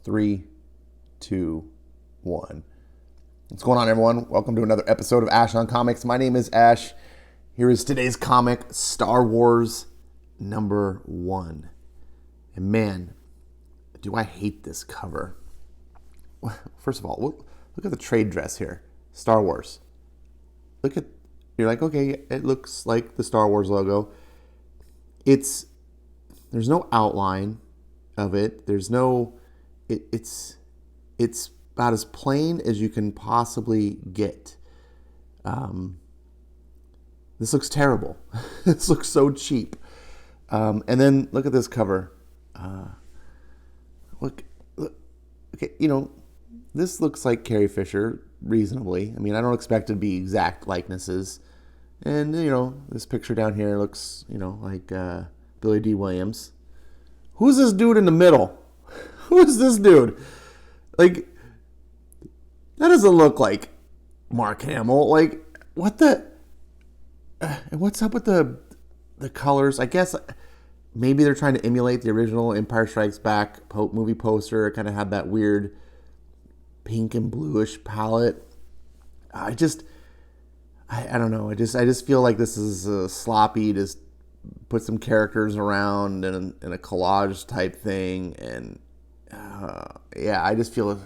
3, 2, 1. What's going on, everyone? Welcome to another episode of Ash on Comics. My name is Ash. Here is today's comic, Star Wars #1. And man, do I hate this cover. First of all, look at the trade dress here. Star Wars. You're like, okay, it looks like the Star Wars logo. There's no outline of it. It's about as plain as you can possibly get. This looks terrible. This looks so cheap. And then look at this cover. Look. Okay, this looks like Carrie Fisher reasonably. I mean, I don't expect it to be exact likenesses. And, this picture down here looks, like Billy D. Williams. Who's this dude in the middle? Who is this dude? Like, that doesn't look like Mark Hamill. Like, what the... what's up with the colors? I guess maybe they're trying to emulate the original Empire Strikes Back movie poster. It kind of had that weird pink and bluish palette. I don't know. I just feel like this is sloppy. Just put some characters around in a collage type thing. And I just feel it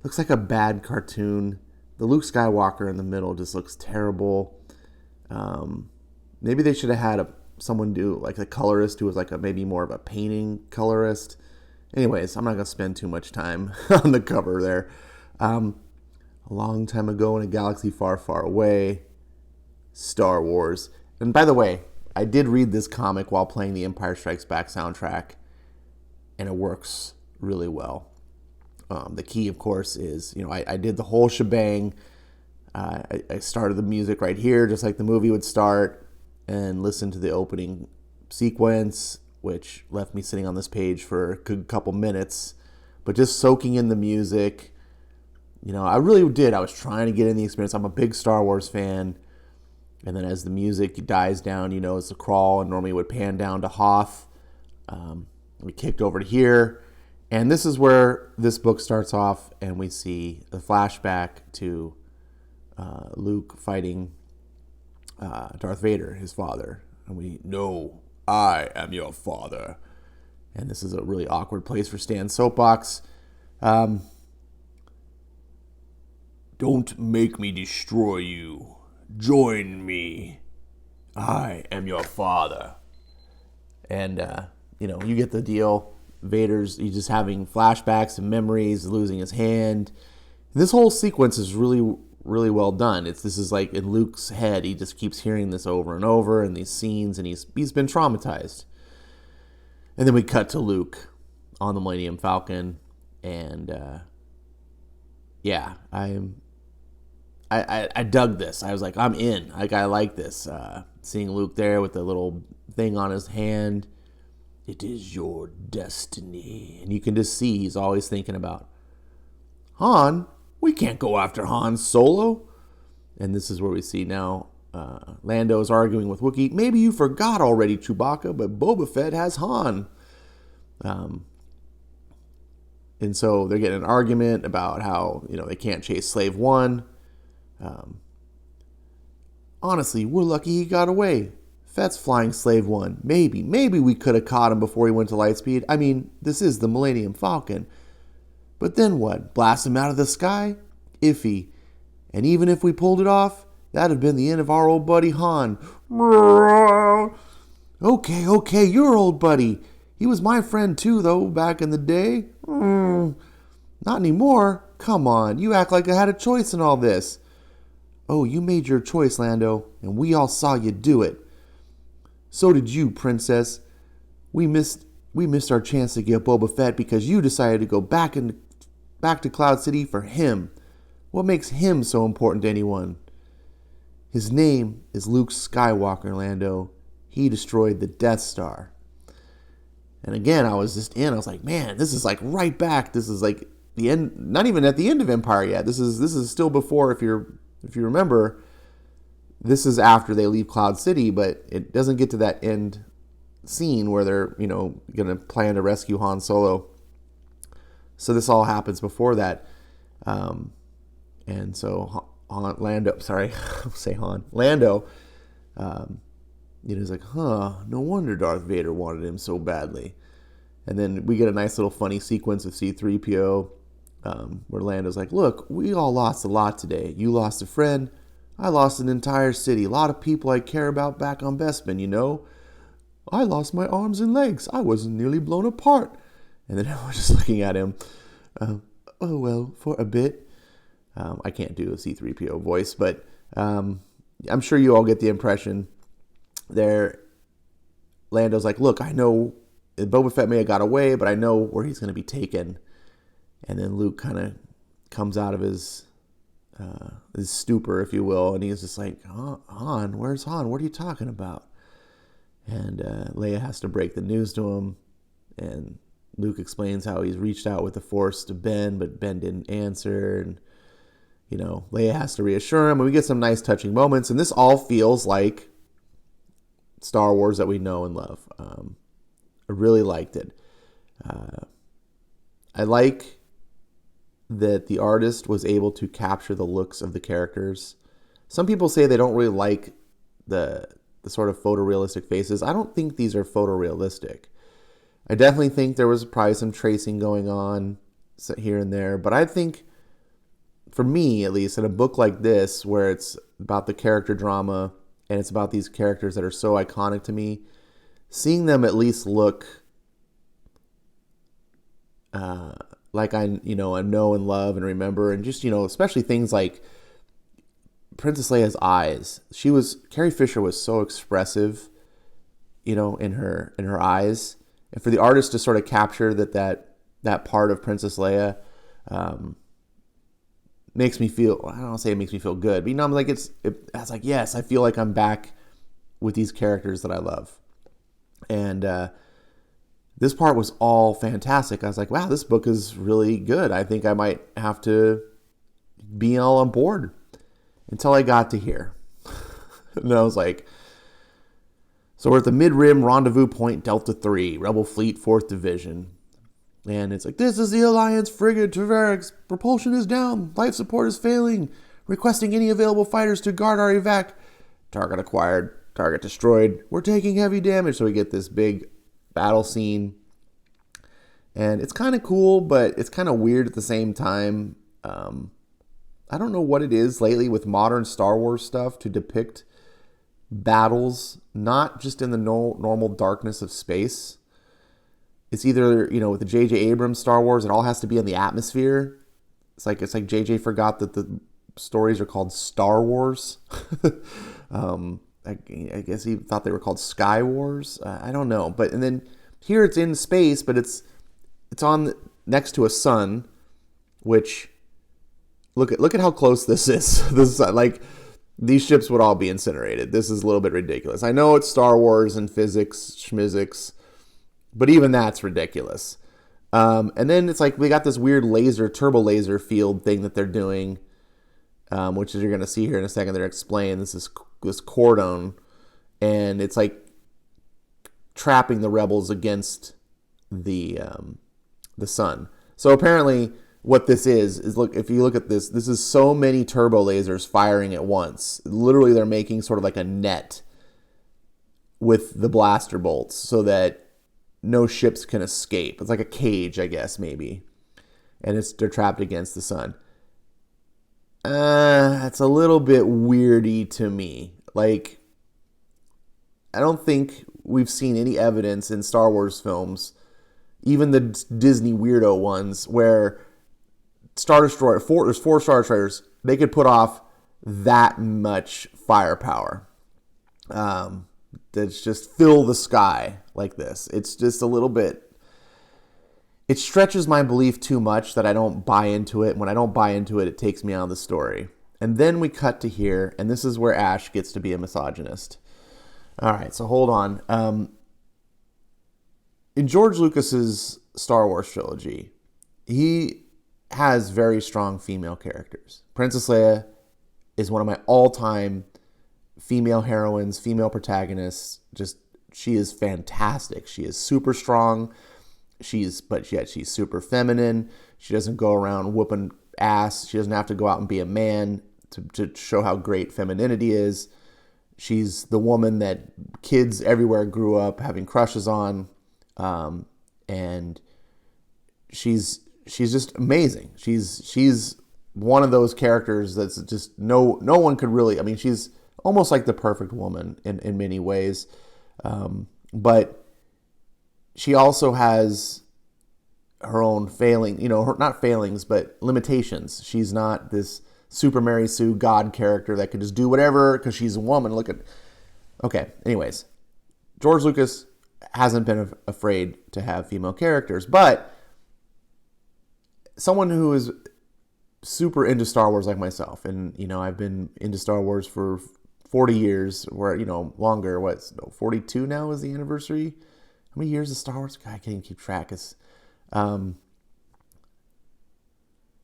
looks like a bad cartoon. The Luke Skywalker in the middle just looks terrible. Maybe they should have had someone do like a colorist who was like maybe more of a painting colorist. Anyways, I'm not going to spend too much time on the cover there. A long time ago in a galaxy far, far away, Star Wars. And by the way, I did read this comic while playing the Empire Strikes Back soundtrack, and it works really well. The key, of course, is, I did the whole shebang. I started the music right here, just like the movie would start, and listened to the opening sequence, which left me sitting on this page for a good couple minutes, but just soaking in the music. I really did. I was trying to get in the experience. I'm a big Star Wars fan. And then as the music dies down, it's a crawl, and normally it would pan down to Hoth. We kicked over to here. And this is where this book starts off, and we see the flashback to Luke fighting Darth Vader, his father. And we know, I am your father. And this is a really awkward place for Stan's soapbox. Don't make me destroy you. Join me. I am your father. And, you get the deal. He's just having flashbacks and memories, losing his hand. And this whole sequence is really, really well done. This is like in Luke's head. He just keeps hearing this over and over in these scenes, and he's been traumatized. And then we cut to Luke on the Millennium Falcon, and I dug this. I was like, I'm in. I like this. Seeing Luke there with the little thing on his hand. It is your destiny. And you can just see he's always thinking about Han. We can't go after Han Solo. And this is where we see now Lando is arguing with Wookiee. Maybe you forgot already, Chewbacca, but Boba Fett has Han. And so they're getting an argument about how, they can't chase Slave One. Honestly, we're lucky he got away. Fett's flying Slave One. Maybe we could have caught him before he went to Lightspeed. I mean, this is the Millennium Falcon. But then what? Blast him out of the sky? Iffy. And even if we pulled it off, that'd have been the end of our old buddy Han. Okay, your old buddy. He was my friend too, though, back in the day. Not anymore. Come on, you act like I had a choice in all this. Oh, you made your choice, Lando, and we all saw you do it. So did you, Princess. We missed our chance to get Boba Fett because you decided to go back to Cloud City for him. What makes him so important to anyone? His name is Luke Skywalker, Lando. He destroyed the Death Star. And again, I was just in. I was like, man, this is like right back. This is like the end. Not even at the end of Empire yet. This is still before. If you remember, this is after they leave Cloud City, but it doesn't get to that end scene where they're going to plan to rescue Han Solo. So this all happens before that. And so Lando, sorry, I'll say Lando, he's like, no wonder Darth Vader wanted him so badly. And then we get a nice little funny sequence of C-3PO, where Lando's like, look, we all lost a lot today. You lost a friend. I lost an entire city. A lot of people I care about back on Bespin, you know. I lost my arms and legs. I was nearly blown apart. And then we're just looking at him. Oh, well, for a bit. I can't do a C-3PO voice, but I'm sure you all get the impression there. Lando's like, look, I know Boba Fett may have got away, but I know where he's going to be taken. And then Luke kind of comes out of his stupor, if you will, and he's just like, Han, where's Han? What are you talking about? And Leia has to break the news to him, and Luke explains how he's reached out with the Force to Ben, but Ben didn't answer, and Leia has to reassure him, and we get some nice touching moments, and this all feels like Star Wars that we know and love. I really liked it. I like that the artist was able to capture the looks of the characters. Some people say they don't really like the sort of photorealistic faces. I don't think these are photorealistic. I definitely think there was probably some tracing going on here and there, but I think, for me at least, in a book like this, where it's about the character drama and it's about these characters that are so iconic to me, seeing them at least look like I know and love and remember, and just especially things like Princess Leia's eyes. Carrie Fisher was so expressive, in her eyes, and for the artist to sort of capture that part of Princess Leia makes me feel, I don't want to say it makes me feel good, but I'm like, I was like, yes, I feel like I'm back with these characters that I love. And this part was all fantastic. I was like, wow, this book is really good. I think I might have to be all on board, until I got to here. And I was like, so we're at the mid-rim rendezvous point Delta 3, Rebel Fleet 4th Division. And it's like, this is the Alliance frigate Traverix. Propulsion is down. Life support is failing. Requesting any available fighters to guard our evac. Target acquired. Target destroyed. We're taking heavy damage. So we get this big battle scene. And it's kind of cool, but it's kind of weird at the same time. I don't know what it is lately with modern Star Wars stuff to depict battles not just in the normal darkness of space. It's either, with the J.J. Abrams Star Wars, it all has to be in the atmosphere. It's like J.J. forgot that the stories are called Star Wars. I guess he thought they were called Sky Wars. I don't know. And then here it's in space, but it's on next to a sun, which look at how close this is. This is like, these ships would all be incinerated. This is a little bit ridiculous. I know it's Star Wars and physics, schmizics, but even that's ridiculous. And then it's like we got this weird turbo laser field thing that they're doing, which is, you're going to see here in a second. They're explaining this cordon, and it's like trapping the rebels against the sun. So apparently what this is look, if you look at this is so many turbo lasers firing at once. Literally, they're making sort of like a net with the blaster bolts so that no ships can escape. It's like a cage, I guess, maybe. And they're trapped against the sun. It's a little bit weirdy to me. Like, I don't think we've seen any evidence in Star Wars films, even the Disney weirdo ones, where there's 4 Star Destroyers, they could put off that much firepower. That's just fill the sky like this. It's just a little bit, it stretches my belief too much that I don't buy into it. When I don't buy into it, it takes me out of the story. And then we cut to here, and this is where Ash gets to be a misogynist. All right, so hold on. In George Lucas's Star Wars trilogy, he has very strong female characters. Princess Leia is one of my all-time female heroines, female protagonists. She is fantastic. She is super strong. But yet she's super feminine. She doesn't go around whooping ass. She doesn't have to go out and be a man to show how great femininity is. She's the woman that kids everywhere grew up having crushes on, and she's just amazing. She's one of those characters that's just no one could really. I mean, she's almost like the perfect woman in many ways, but she also has her own not failings, but limitations. She's not this Super Mary Sue God character that could just do whatever because she's a woman. Okay, anyways, George Lucas hasn't been afraid to have female characters, but someone who is super into Star Wars like myself, and I've been into Star Wars for 40 years, or longer. 42 now is the anniversary. How many years of Star Wars? God, I can't even keep track.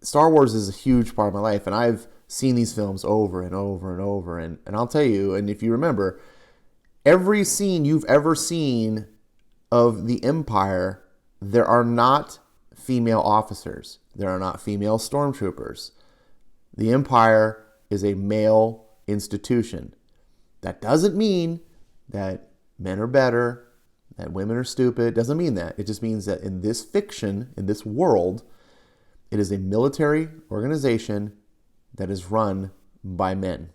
Star Wars is a huge part of my life, and I've seen these films over and over and over. And I'll tell you, and if you remember, every scene you've ever seen of the Empire, there are not female officers. There are not female stormtroopers. The Empire is a male institution. That doesn't mean that men are better, that women are stupid. It doesn't mean that. It just means that in this fiction, in this world, it is a military organization that is run by men.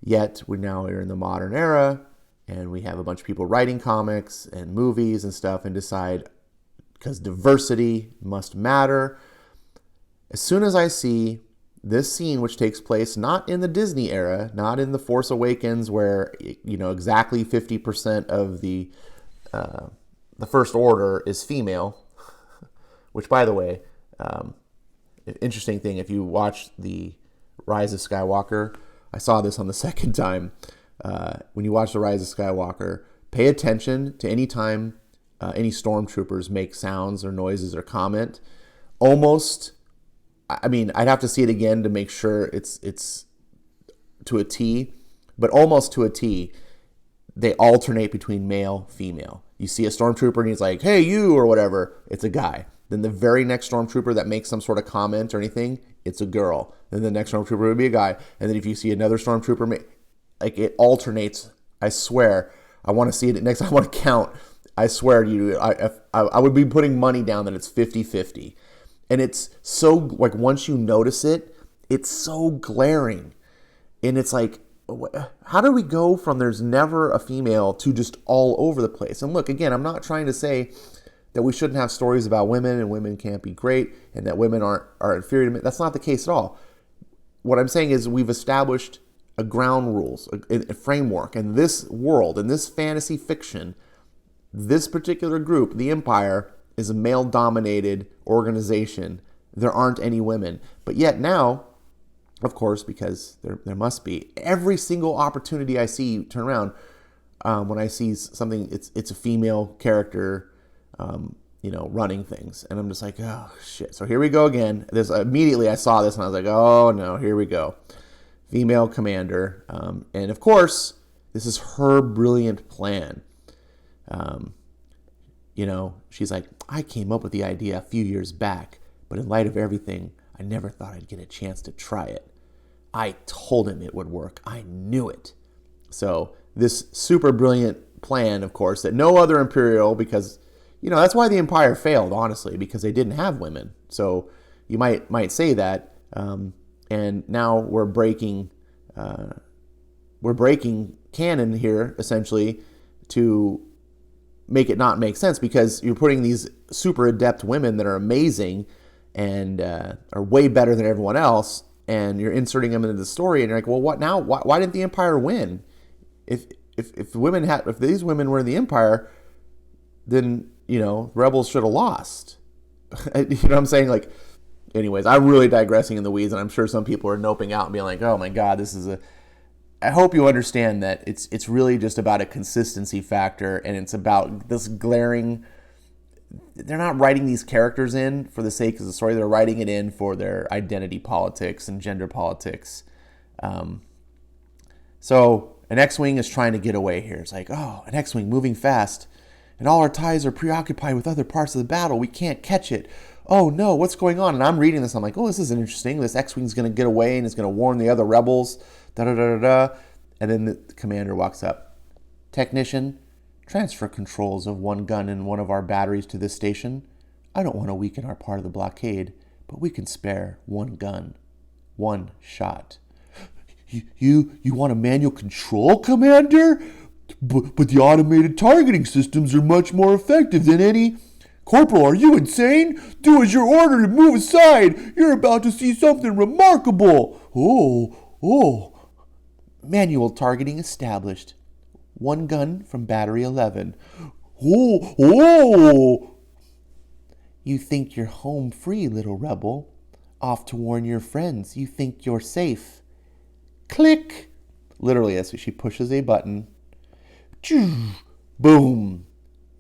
Yet we now are in the modern era, and we have a bunch of people writing comics and movies and stuff and decide, because diversity must matter. As soon as I see this scene, which takes place not in the Disney era, not in The Force Awakens, where exactly 50% of the First Order is female, which, by the way, interesting thing, if you watch The Rise of Skywalker, I saw this on the second time. When you watch The Rise of Skywalker, pay attention to any time any stormtroopers make sounds or noises or comment. Almost, I'd have to see it again to make sure it's to a T, but almost to a T, they alternate between male, female. You see a stormtrooper and he's like, "Hey, you," or whatever, it's a guy. Then the very next stormtrooper that makes some sort of comment or anything, it's a girl. Then the next stormtrooper would be a guy. And then if you see another stormtrooper, it alternates. I swear. I want to see it next. I want to count. I swear to you, I would be putting money down that it's 50-50. And it's so, once you notice it, it's so glaring. And it's like, how do we go from there's never a female to just all over the place? And look, again, I'm not trying to say that we shouldn't have stories about women and women can't be great and that women are inferior to men. That's not the case at all. What I'm saying is we've established a ground rules, a framework, and this world, and this fantasy fiction, this particular group, the Empire, is a male-dominated organization. There aren't any women. But yet now, of course, because there must be, every single opportunity I see turn around, when I see something, it's a female character, running things. And I'm just like, oh, shit. So here we go again. Immediately I saw this and I was like, oh, no, here we go. Female commander. And of course, this is her brilliant plan. She's like, I came up with the idea a few years back, but in light of everything, I never thought I'd get a chance to try it. I told him it would work. I knew it. So this super brilliant plan, of course, that no other Imperial, because, that's why the Empire failed, honestly, because they didn't have women. So you might say that. And now we're breaking canon here, essentially, to make it not make sense, because you're putting these super adept women that are amazing and are way better than everyone else, and you're inserting them into the story, and you're like, well, what now? Why didn't the Empire win? If these women were in the Empire, then rebels should have lost. You know what I'm saying? Like, anyways, I'm really digressing in the weeds, and I'm sure some people are noping out and being like, oh my God, I hope you understand that it's really just about a consistency factor, and it's about this glaring. They're not writing these characters in for the sake of the story. They're writing it in for their identity politics and gender politics. So an X-Wing is trying to get away here. It's like, oh, an X-Wing moving fast. and all our ties are preoccupied with other parts of the battle. We can't catch it. Oh no, what's going on? And I'm reading this. I'm like, oh, this is interesting. This X-Wing's going to get away and it's going to warn the other rebels. Da da da da da. And then the commander walks up. Technician, transfer controls of one gun and one of our batteries to this station. I don't want to weaken our part of the blockade, but we can spare one gun. One shot. You want a manual control, Commander? But the automated targeting systems are much more effective than any. Corporal, are you insane? Do as you're ordered and move aside. You're about to see something remarkable. Oh. Manual targeting established. One gun from battery 11. Oh. You think you're home free, little rebel. Off to warn your friends. You think you're safe. Click. Literally, as she pushes a button. Boom.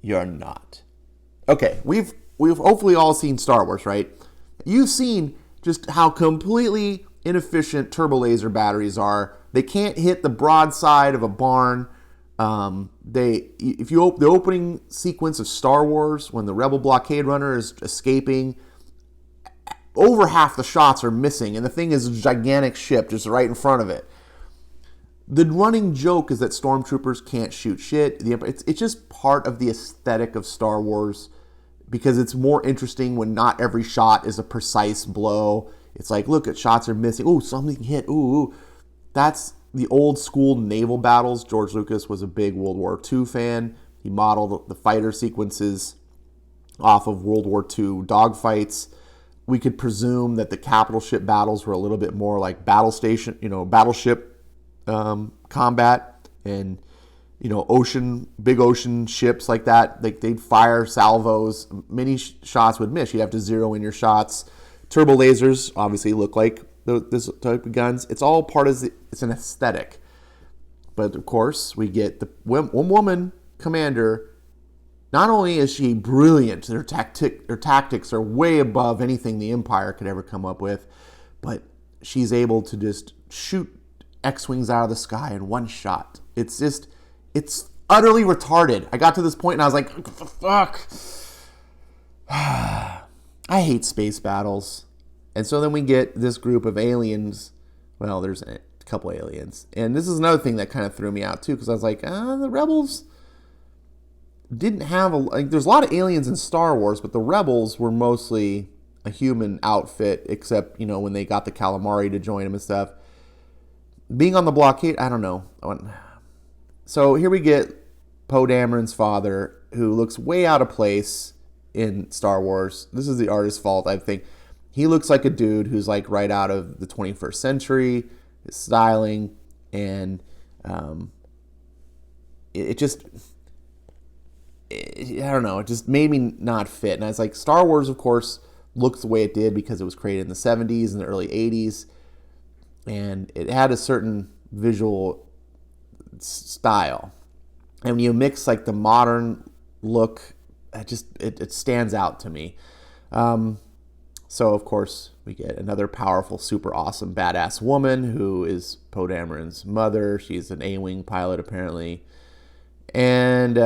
You're not. Okay, we've hopefully all seen Star Wars, right? You've seen just how completely inefficient turbo laser batteries are. They can't hit the broadside of a barn. The opening sequence of Star Wars, when the Rebel blockade runner is escaping, over half the shots are missing, and the thing is a gigantic ship just right in front of it. The running joke is that stormtroopers can't shoot shit. It's just part of the aesthetic of Star Wars, because it's more interesting when not every shot is a precise blow. It's like, look, shots are missing. Ooh, something hit. Ooh. That's the old school naval battles. George Lucas was a big World War II fan. He modeled the fighter sequences off of World War II dogfights. We could presume that the capital ship battles were a little bit more like battleship combat, and big ocean ships like that. They'd fire salvos. Many shots would miss. You'd have to zero in your shots. Turbo lasers obviously look like this type of guns. It's all part of it's an aesthetic. But of course, we get the one woman commander. Not only is she brilliant, her tactics are way above anything the Empire could ever come up with, but she's able to just shoot X-Wings out of the sky in one shot. It's utterly retarded. I got to this point and I was like, fuck. I hate space battles. And so then we get this group of aliens. Well, there's a couple aliens. And this is another thing that kind of threw me out too, because I was like, the Rebels didn't have there's a lot of aliens in Star Wars, but the Rebels were mostly a human outfit, except, when they got the calamari to join them and stuff. Being on the blockade, I don't know. So here we get Poe Dameron's father, who looks way out of place in Star Wars. This is the artist's fault, I think. He looks like a dude who's like right out of the 21st century, his styling, and I don't know, it just made me not fit. And I was like, Star Wars, of course, looks the way it did because it was created in the 70s and the early 80s. And it had a certain visual style. And when you mix like the modern look, it stands out to me. So, of course, we get another powerful, super awesome, badass woman who is Poe Dameron's mother. She's an A-Wing pilot, apparently. And,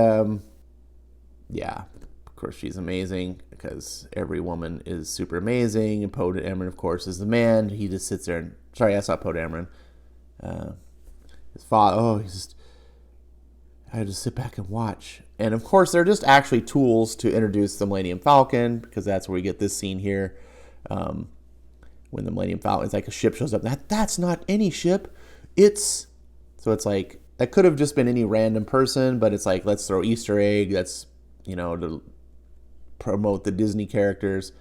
yeah, of course, she's amazing because every woman is super amazing. And Poe Dameron, of course, is the man. He just sits there and... Sorry, that's not Poe Dameron. His father, I had to sit back and watch. And, of course, they're just actually tools to introduce the Millennium Falcon, because that's where we get this scene here. When the Millennium Falcon, it's like a ship shows up. That's not any ship. It's like, that could have just been any random person, but it's like, let's throw Easter egg. That's, to promote the Disney characters.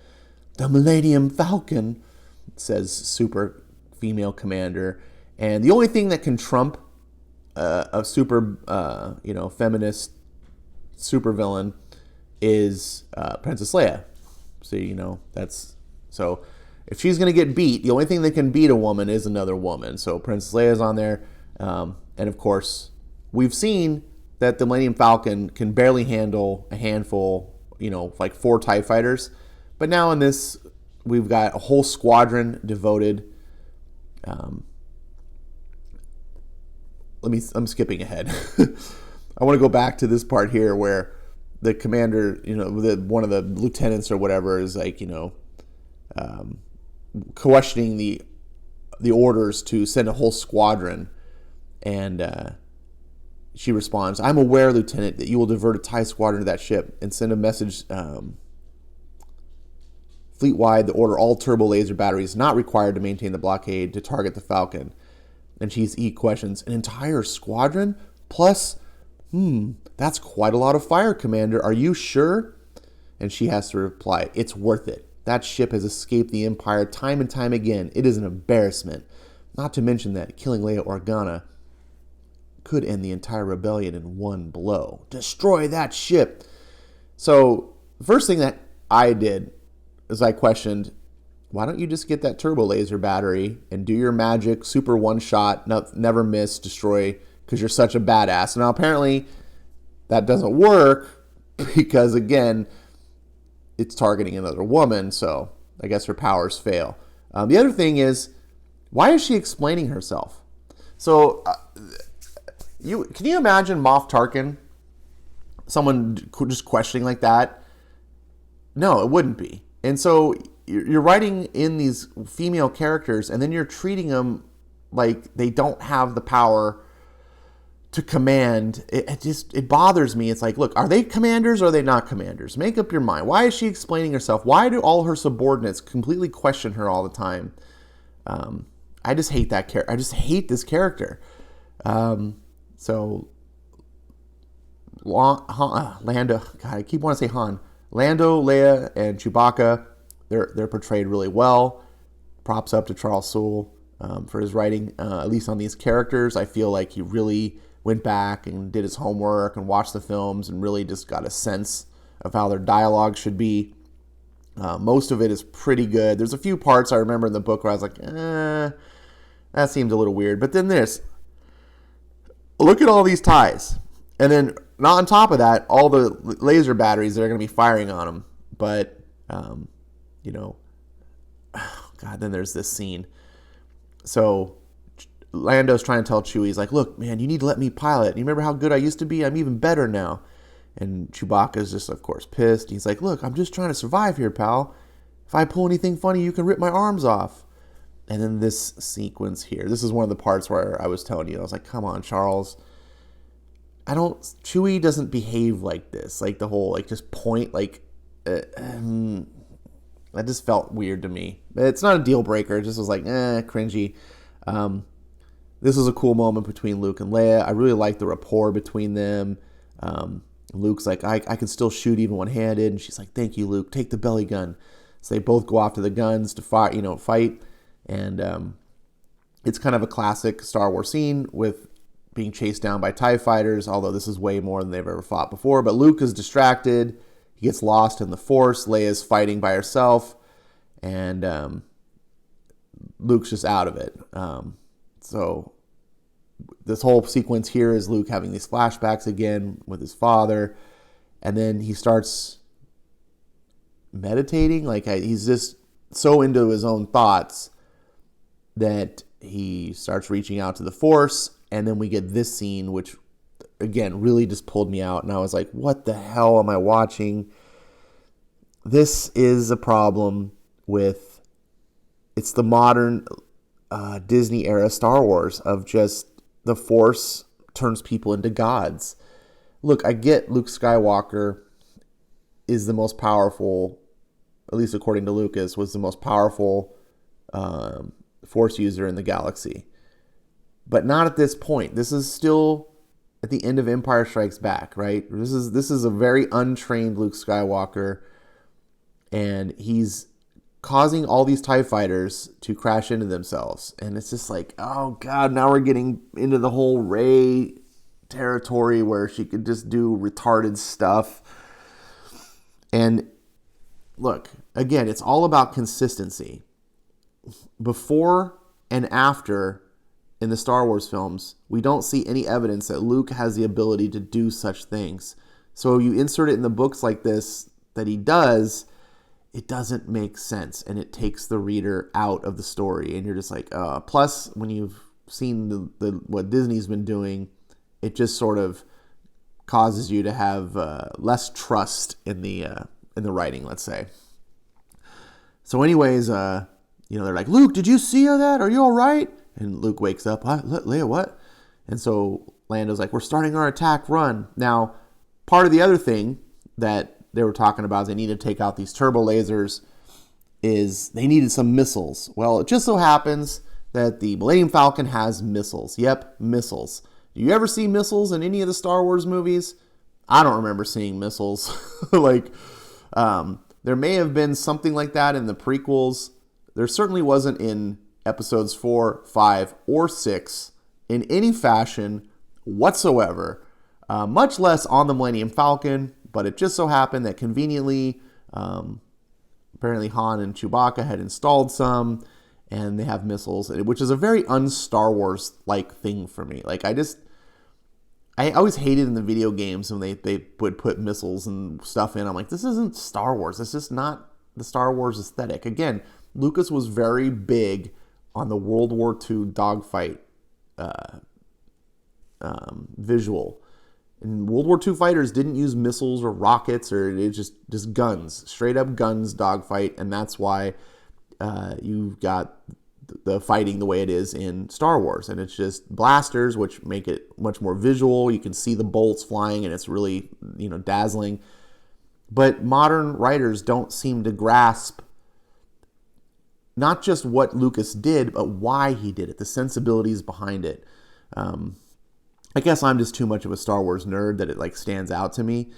The Millennium Falcon, says super female commander. And the only thing that can trump a super, feminist supervillain is Princess Leia. So, so if she's going to get beat, the only thing that can beat a woman is another woman. So Princess Leia's on there. And of course, we've seen that the Millennium Falcon can barely handle a handful, like 4 TIE fighters. But now in this, we've got a whole squadron devoted. I'm skipping ahead. I want to go back to this part here where the commander, one of the lieutenants or whatever is like, questioning the orders to send a whole squadron. And she responds, "I'm aware, Lieutenant, that you will divert a TIE squadron to that ship and send a message fleet-wide to order all turbo laser batteries not required to maintain the blockade to target the Falcon." And he questions, "An entire squadron? Plus, that's quite a lot of fire, Commander. Are you sure?" And she has to reply, "It's worth it. That ship has escaped the Empire time and time again. It is an embarrassment. Not to mention that killing Leia Organa could end the entire rebellion in one blow. Destroy that ship." So the first thing that I did is I questioned, why don't you just get that turbo laser battery and do your magic, super one shot, never miss, destroy, because you're such a badass. Now apparently that doesn't work because, again, it's targeting another woman, so I guess her powers fail. The other thing is, why is she explaining herself? So can you imagine Moff Tarkin, someone just questioning like that? No, it wouldn't be. And so you're writing in these female characters, and then you're treating them like they don't have the power to command. It bothers me. It's like, look, are they commanders or are they not commanders? Make up your mind. Why is she explaining herself? Why do all her subordinates completely question her all the time? I just hate that character. I just hate this character. So Lando, God, I keep wanting to say Han. Lando, Leia, and Chewbacca, they're portrayed really well. Props up to Charles Soule for his writing, at least on these characters. I feel like he really went back and did his homework and watched the films and really just got a sense of how their dialogue should be. Most of it is pretty good. There's a few parts I remember in the book where I was like, that seemed a little weird. But then look at all these ties. And then, not on top of that, all the laser batteries that are going to be firing on them. But, God, then there's this scene. So Lando's trying to tell Chewie, he's like, "Look, man, you need to let me pilot. You remember how good I used to be? I'm even better now." And Chewbacca's just, of course, pissed. He's like, "Look, I'm just trying to survive here, pal. If I pull anything funny, you can rip my arms off." And then this sequence here. This is one of the parts where I was telling you, I was like, come on, Charles. Chewie doesn't behave like this. Like the whole, just point, that just felt weird to me. It's not a deal breaker. It just was like, cringy. This was a cool moment between Luke and Leia. I really like the rapport between them. Luke's like, I can still shoot even one-handed. And she's like, "Thank you, Luke. Take the belly gun." So they both go off to the guns to fight. And it's kind of a classic Star Wars scene with being chased down by TIE fighters, although this is way more than they've ever fought before. But Luke is distracted. He gets lost in the Force. Leia's fighting by herself. And Luke's just out of it. So this whole sequence here is Luke having these flashbacks again with his father. And then he starts meditating. He's just so into his own thoughts that he starts reaching out to the Force. And then we get this scene, which, again, really just pulled me out. And I was like, what the hell am I watching? This is a problem with, it's the modern Disney era Star Wars of just the Force turns people into gods. Look, I get Luke Skywalker is the most powerful, at least according to Lucas, was the most powerful Force user in the galaxy. But not at this point. This is still at the end of Empire Strikes Back, right? This is a very untrained Luke Skywalker, and he's causing all these TIE fighters to crash into themselves. And it's just like, oh God, now we're getting into the whole Rey territory where she could just do retarded stuff. And look, again, it's all about consistency. Before and after in the Star Wars films, we don't see any evidence that Luke has the ability to do such things. So you insert it in the books like this, that he does, it doesn't make sense, and it takes the reader out of the story, and you're just like, plus, when you've seen the what Disney's been doing, it just sort of causes you to have less trust in the writing, let's say. So anyways, they're like, Luke, did you see that? Are you all right? And Luke wakes up. Leia, what? And so Lando's like, we're starting our attack run. Now, part of the other thing that they were talking about is they need to take out these turbo lasers is they needed some missiles. Well, it just so happens that the Millennium Falcon has missiles. Yep, missiles. Do you ever see missiles in any of the Star Wars movies? I don't remember seeing missiles. There may have been something like that in the prequels. There certainly wasn't in episodes 4, 5, or 6 in any fashion whatsoever, much less on the Millennium Falcon, but it just so happened that conveniently, apparently Han and Chewbacca had installed some, and they have missiles, which is a very un-Star Wars-like thing for me. Like, I always hated in the video games when they would put missiles and stuff in. I'm like, this isn't Star Wars. This is not the Star Wars aesthetic. Again, Lucas was very big on the World War II dogfight visual. And World War II fighters didn't use missiles or rockets, or it just guns, straight up guns dogfight, and that's why you've got the fighting the way it is in Star Wars, and it's just blasters, which make it much more visual. You can see the bolts flying, and it's really dazzling. But modern writers don't seem to grasp not just what Lucas did, but why he did it, the sensibilities behind it. I guess I'm just too much of a Star Wars nerd that it stands out to me.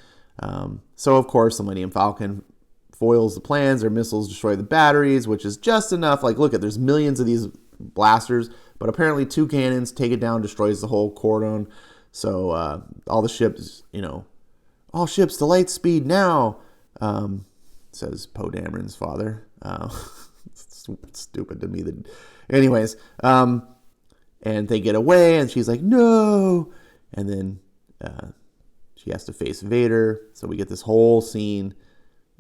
So of course the Millennium Falcon foils the plans. Their missiles destroy the batteries, which is just enough. There's millions of these blasters, but apparently 2 cannons take it down, destroys the whole cordon. So all the ships, all ships to light speed now, says Poe Dameron's father. It's stupid to me. Anyways, and they get away, and she's like, no! And then she has to face Vader. So we get this whole scene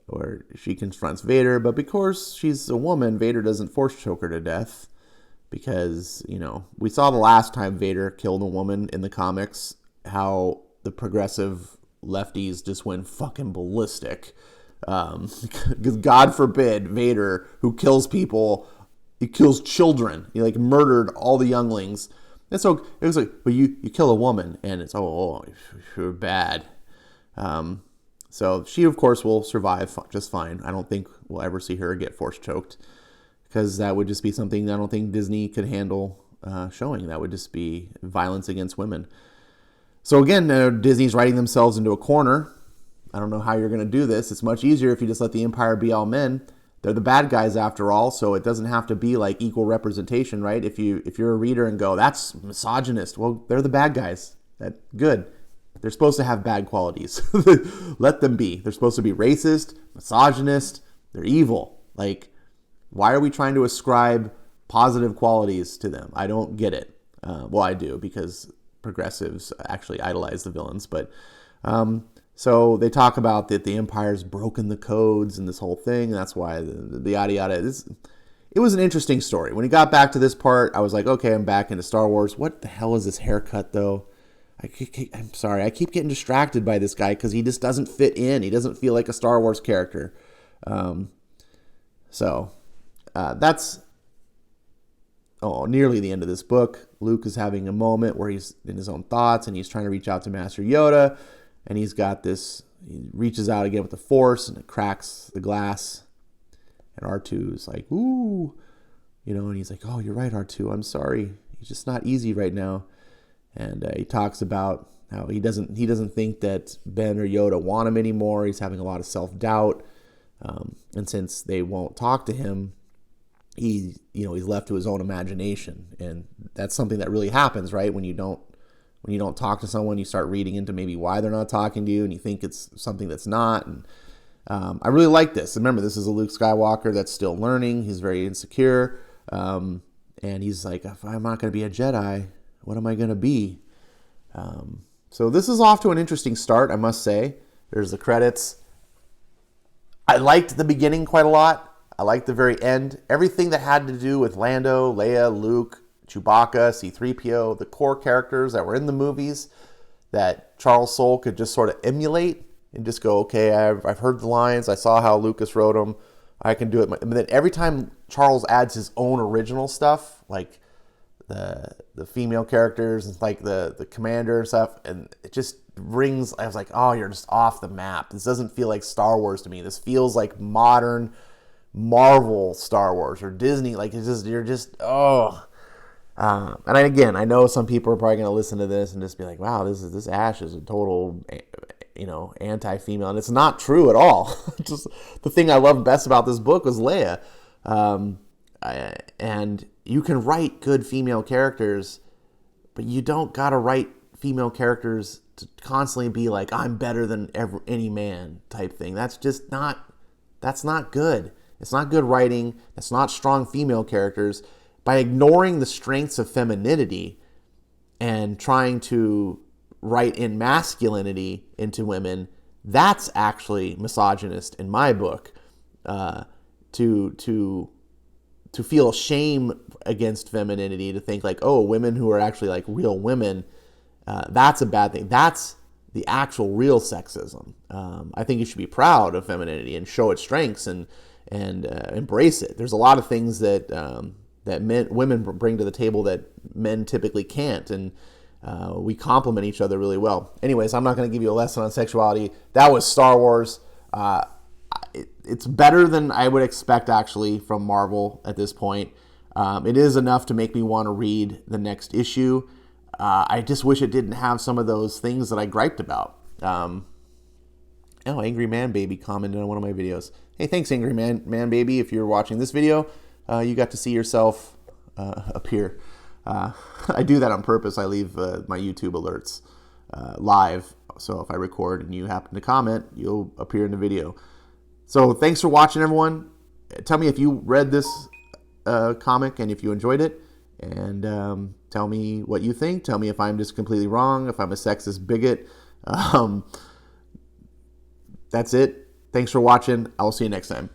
where she confronts Vader, but because she's a woman, Vader doesn't force choke her to death. Because, we saw the last time Vader killed a woman in the comics, how the progressive lefties just went fucking ballistic. Because God forbid Vader, who kills people, he kills children. He murdered all the younglings. And so it was like, but you kill a woman, and it's you're bad. So she of course will survive just fine. I don't think we'll ever see her get force choked, because that would just be something I don't think Disney could handle showing. That would just be violence against women. So again, Disney's writing themselves into a corner. I don't know how you're going to do this. It's much easier if you just let the Empire be all men. They're the bad guys after all, so it doesn't have to be equal representation, right? If you're a reader and go, that's misogynist, well, they're the bad guys. Good. They're supposed to have bad qualities. Let them be. They're supposed to be racist, misogynist. They're evil. Why are we trying to ascribe positive qualities to them? I don't get it. Well, I do, because progressives actually idolize the villains, but so they talk about that the Empire's broken the codes and this whole thing, and that's why the yada yada. It was an interesting story. When he got back to this part, I was like, okay, I'm back into Star Wars. What the hell is this haircut, though? I'm sorry. I keep getting distracted by this guy because he just doesn't fit in. He doesn't feel like a Star Wars character. That's nearly the end of this book. Luke is having a moment where he's in his own thoughts, and he's trying to reach out to Master Yoda. And he's got this, he reaches out again with the Force, and it cracks the glass. And R2 is like, ooh, and he's like, oh, you're right, R2, I'm sorry. He's just not easy right now. And he talks about how he doesn't think that Ben or Yoda want him anymore. He's having a lot of self-doubt. And since they won't talk to him, he's left to his own imagination. And that's something that really happens, right? When you don't talk to someone, you start reading into maybe why they're not talking to you, and you think it's something that's not. And I really like this. Remember, this is a Luke Skywalker that's still learning. He's very insecure. And he's like, if I'm not going to be a Jedi, what am I going to be? So this is off to an interesting start, I must say. There's the credits. I liked the beginning quite a lot. I liked the very end. Everything that had to do with Lando, Leia, Luke, Chewbacca, C-3PO, the core characters that were in the movies, that Charles Soule could just sort of emulate and just go, okay, I've heard the lines, I saw how Lucas wrote them, I can do it. And then every time Charles adds his own original stuff, like the female characters and like the commander and stuff, and it just rings. I was like, oh, you're just off the map. This doesn't feel like Star Wars to me. This feels like modern Marvel Star Wars or Disney. Like it's just, you're just, oh. And again, I know some people are probably going to listen to this and just be like, wow, this Ash is a total, anti-female, and it's not true at all. Just the thing I loved best about this book was Leia. And you can write good female characters, but you don't gotta write female characters to constantly be like, I'm better than any man type thing. That's not good. It's not good writing. That's not strong female characters. By ignoring the strengths of femininity and trying to write in masculinity into women, that's actually misogynist in my book. To feel shame against femininity, to think like, oh, women who are actually like real women, that's a bad thing. That's the actual real sexism. I think you should be proud of femininity and show its strengths and embrace it. There's a lot of things that women bring to the table that men typically can't, and we complement each other really well. Anyways, I'm not going to give you a lesson on sexuality. That was Star Wars. It's better than I would expect, actually, from Marvel at this point. It is enough to make me want to read the next issue. I just wish it didn't have some of those things that I griped about. Angry Man Baby commented on one of my videos. Hey, thanks, Angry Man Baby. If you're watching this video, you got to see yourself appear. I do that on purpose. I leave my YouTube alerts live. So if I record and you happen to comment, you'll appear in the video. So thanks for watching, everyone. Tell me if you read this comic and if you enjoyed it. And tell me what you think. Tell me if I'm just completely wrong, if I'm a sexist bigot. That's it. Thanks for watching. I will see you next time.